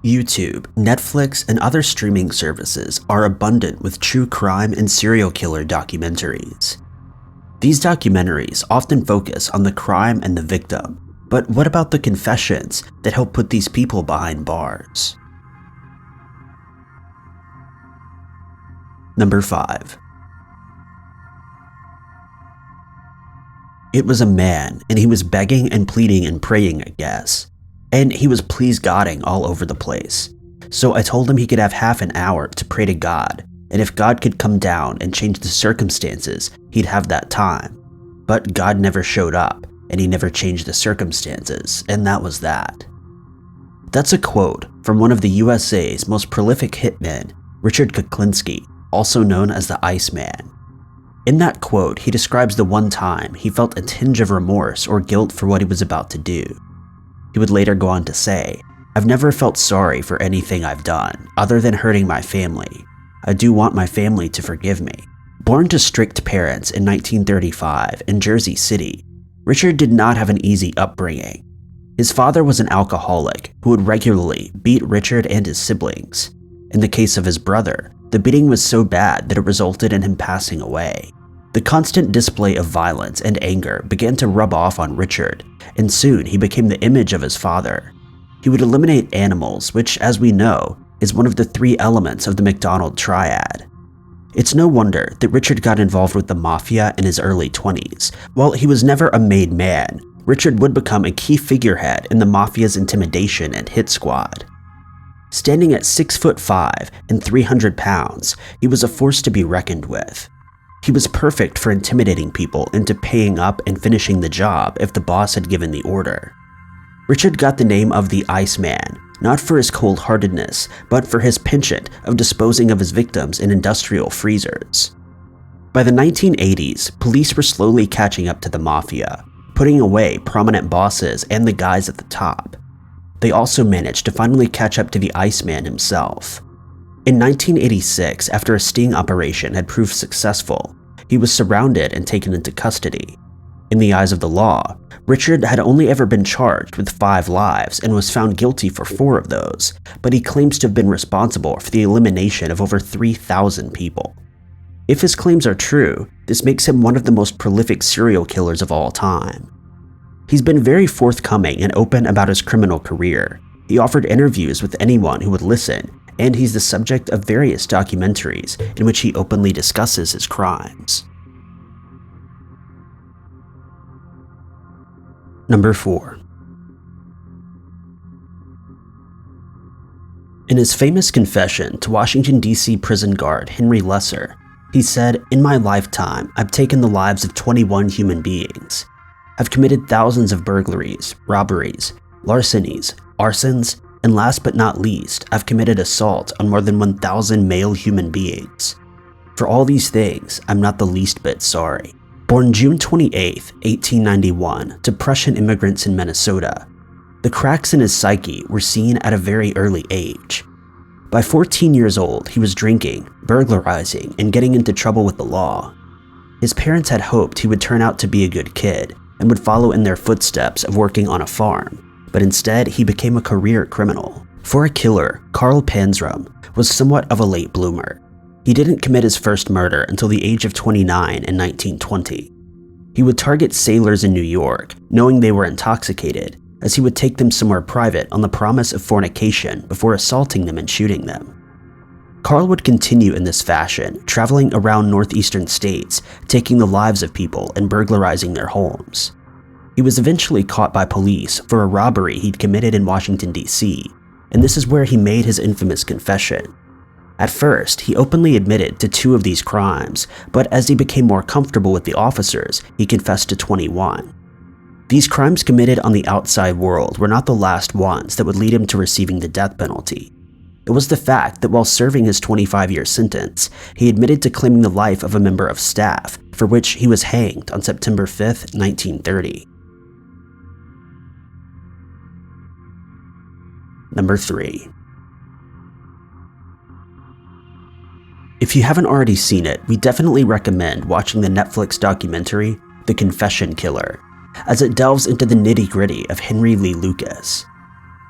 YouTube, Netflix, and other streaming services are abundant with true crime and serial killer documentaries. These documentaries often focus on the crime and the victim, but what about the confessions that help put these people behind bars? Number 5. It was a man, and he was begging and pleading and praying, I guess. And he was please-godding all over the place. So I told him he could have half an hour to pray to God, and if God could come down and change the circumstances, he'd have that time. But God never showed up, and he never changed the circumstances, and that was that. That's a quote from one of the USA's most prolific hitmen, Richard Kuklinski, also known as the Iceman. In that quote, he describes the one time he felt a tinge of remorse or guilt for what he was about to do. He would later go on to say, "I've never felt sorry for anything I've done, other than hurting my family. I do want my family to forgive me." Born to strict parents in 1935 in Jersey City, Richard did not have an easy upbringing. His father was an alcoholic who would regularly beat Richard and his siblings. In the case of his brother, the beating was so bad that it resulted in him passing away. The constant display of violence and anger began to rub off on Richard, and soon he became the image of his father. He would eliminate animals, which, as we know, is one of the 3 elements of the McDonald triad. It's no wonder that Richard got involved with the mafia in his early 20s. While he was never a made man, Richard would become a key figurehead in the mafia's intimidation and hit squad. Standing at 6'5" and 300 pounds, he was a force to be reckoned with. He was perfect for intimidating people into paying up and finishing the job if the boss had given the order. Richard got the name of the Iceman, not for his cold-heartedness, but for his penchant of disposing of his victims in industrial freezers. By the 1980s, police were slowly catching up to the mafia, putting away prominent bosses and the guys at the top. They also managed to finally catch up to the Iceman himself. In 1986, after a sting operation had proved successful, he was surrounded and taken into custody. In the eyes of the law, Richard had only ever been charged with 5 lives and was found guilty for 4 of those, but he claims to have been responsible for the elimination of over 3,000 people. If his claims are true, this makes him one of the most prolific serial killers of all time. He's been very forthcoming and open about his criminal career. He offered interviews with anyone who would listen, and he's the subject of various documentaries in which he openly discusses his crimes. Number 4. In his famous confession to Washington, D.C. prison guard Henry Lesser, he said, "In my lifetime, I've taken the lives of 21 human beings. I've committed thousands of burglaries, robberies, larcenies, arsons, and last but not least, I've committed assault on more than 1,000 male human beings. For all these things, I'm not the least bit sorry." Born June 28, 1891, to Prussian immigrants in Minnesota, the cracks in his psyche were seen at a very early age. By 14 years old, he was drinking, burglarizing, and getting into trouble with the law. His parents had hoped he would turn out to be a good kid and would follow in their footsteps of working on a farm, but instead he became a career criminal. For a killer, Carl Panzram was somewhat of a late bloomer. He didn't commit his first murder until the age of 29 in 1920. He would target sailors in New York, knowing they were intoxicated, as he would take them somewhere private on the promise of fornication before assaulting them and shooting them. Carl would continue in this fashion, traveling around northeastern states, taking the lives of people and burglarizing their homes. He was eventually caught by police for a robbery he'd committed in Washington, D.C., and this is where he made his infamous confession. At first, he openly admitted to 2 of these crimes, but as he became more comfortable with the officers, he confessed to 21. These crimes committed on the outside world were not the last ones that would lead him to receiving the death penalty. It was the fact that while serving his 25-year sentence, he admitted to claiming the life of a member of staff, for which he was hanged on September 5, 1930. Number 3. If you haven't already seen it, we definitely recommend watching the Netflix documentary, The Confession Killer, as it delves into the nitty-gritty of Henry Lee Lucas.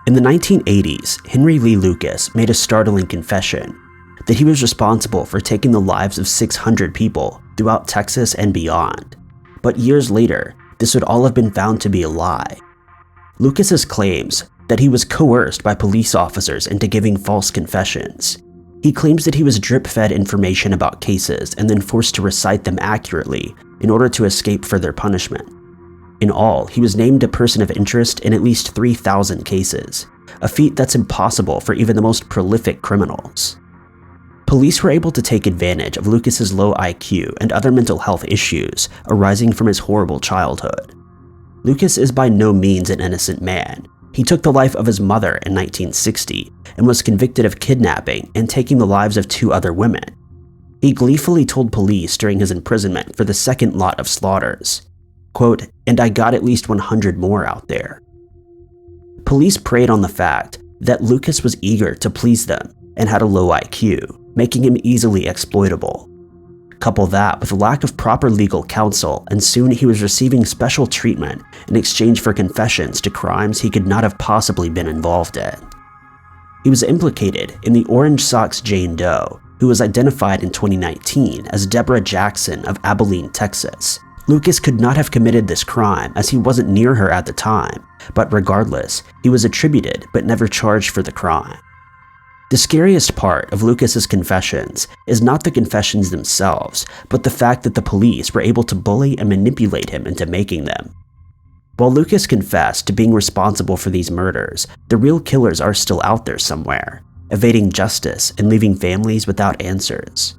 In the 1980s, Henry Lee Lucas made a startling confession that he was responsible for taking the lives of 600 people throughout Texas and beyond. But years later, this would all have been found to be a lie. Lucas's claims that he was coerced by police officers into giving false confessions. He claims that he was drip-fed information about cases and then forced to recite them accurately in order to escape further punishment. In all, he was named a person of interest in at least 3,000 cases, a feat that's impossible for even the most prolific criminals. Police were able to take advantage of Lucas's low IQ and other mental health issues arising from his horrible childhood. Lucas is by no means an innocent man. He took the life of his mother in 1960 and was convicted of kidnapping and taking the lives of 2 other women. He gleefully told police during his imprisonment for the second lot of slaughters, quote, "And I got at least 100 more out there." Police preyed on the fact that Lucas was eager to please them and had a low IQ, making him easily exploitable. Couple that with a lack of proper legal counsel, and soon he was receiving special treatment in exchange for confessions to crimes he could not have possibly been involved in. He was implicated in the Orange Sox Jane Doe, who was identified in 2019 as Deborah Jackson of Abilene, Texas. Lucas could not have committed this crime as he wasn't near her at the time, but regardless, he was attributed but never charged for the crime. The scariest part of Lucas's confessions is not the confessions themselves, but the fact that the police were able to bully and manipulate him into making them. While Lucas confessed to being responsible for these murders, the real killers are still out there somewhere, evading justice and leaving families without answers.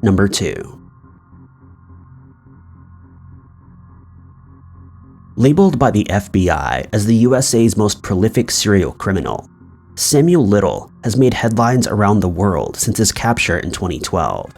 Number 2. Labeled by the FBI as the USA's most prolific serial criminal, Samuel Little has made headlines around the world since his capture in 2012.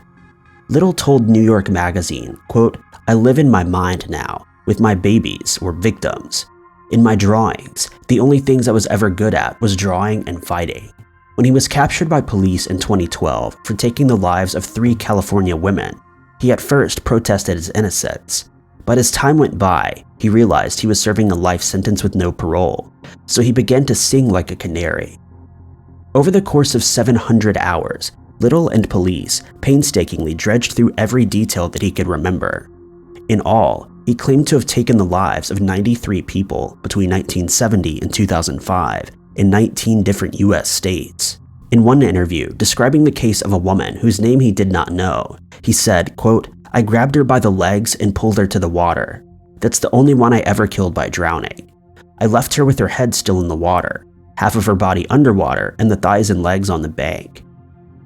Little told New York Magazine, quote, "I live in my mind now, with my babies or victims. In my drawings, the only things I was ever good at was drawing and fighting." When he was captured by police in 2012 for taking the lives of 3 California women, he at first protested his innocence. But as time went by, he realized he was serving a life sentence with no parole, so he began to sing like a canary. Over the course of 700 hours, Little and police painstakingly dredged through every detail that he could remember. In all, he claimed to have taken the lives of 93 people between 1970 and 2005 in 19 different US states. In one interview describing the case of a woman whose name he did not know, he said, quote, "I grabbed her by the legs and pulled her to the water. That's the only one I ever killed by drowning. I left her with her head still in the water, half of her body underwater and the thighs and legs on the bank."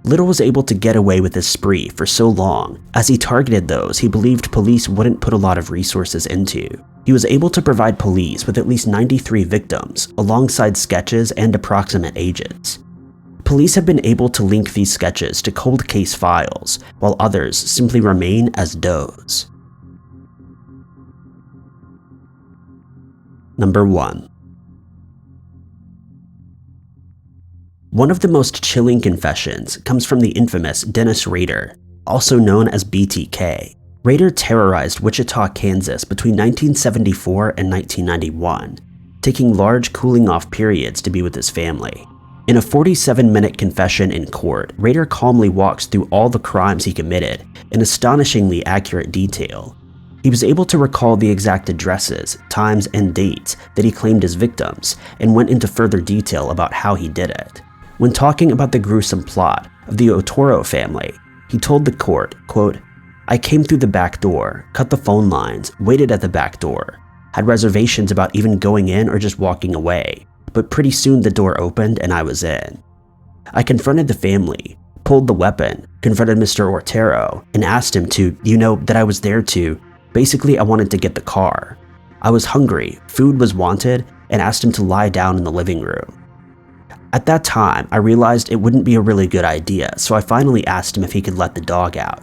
Little was able to get away with this spree for so long as he targeted those he believed police wouldn't put a lot of resources into. He was able to provide police with at least 93 victims alongside sketches and approximate ages. Police have been able to link these sketches to cold case files, while others simply remain as does. Number 1. One of the most chilling confessions comes from the infamous Dennis Rader, also known as BTK. Rader terrorized Wichita, Kansas between 1974 and 1991, taking large cooling-off periods to be with his family. In a 47-minute confession in court, Rader calmly walks through all the crimes he committed in astonishingly accurate detail. He was able to recall the exact addresses, times, and dates that he claimed as victims, and went into further detail about how he did it. When talking about the gruesome plot of the Otero family, he told the court, quote, "I came through the back door, cut the phone lines, waited at the back door, had reservations about even going in or just walking away, but pretty soon the door opened and I was in. I confronted the family, pulled the weapon, confronted Mr. Otero, and asked him to, that I was there to, basically I wanted to get the car. I was hungry, food was wanted, and asked him to lie down in the living room. At that time, I realized it wouldn't be a really good idea, so I finally asked him if he could let the dog out.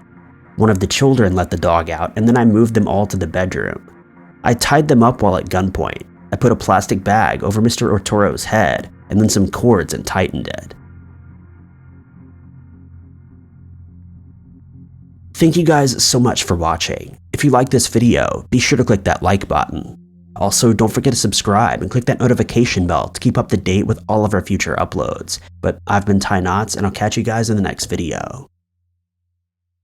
One of the children let the dog out, and then I moved them all to the bedroom. I tied them up while at gunpoint. I put a plastic bag over Mr. Otero's head, and then some cords and tightened it." Thank you guys so much for watching. If you like this video, be sure to click that like button. Also, don't forget to subscribe and click that notification bell to keep up to date with all of our future uploads. But I've been Ty Knots, and I'll catch you guys in the next video.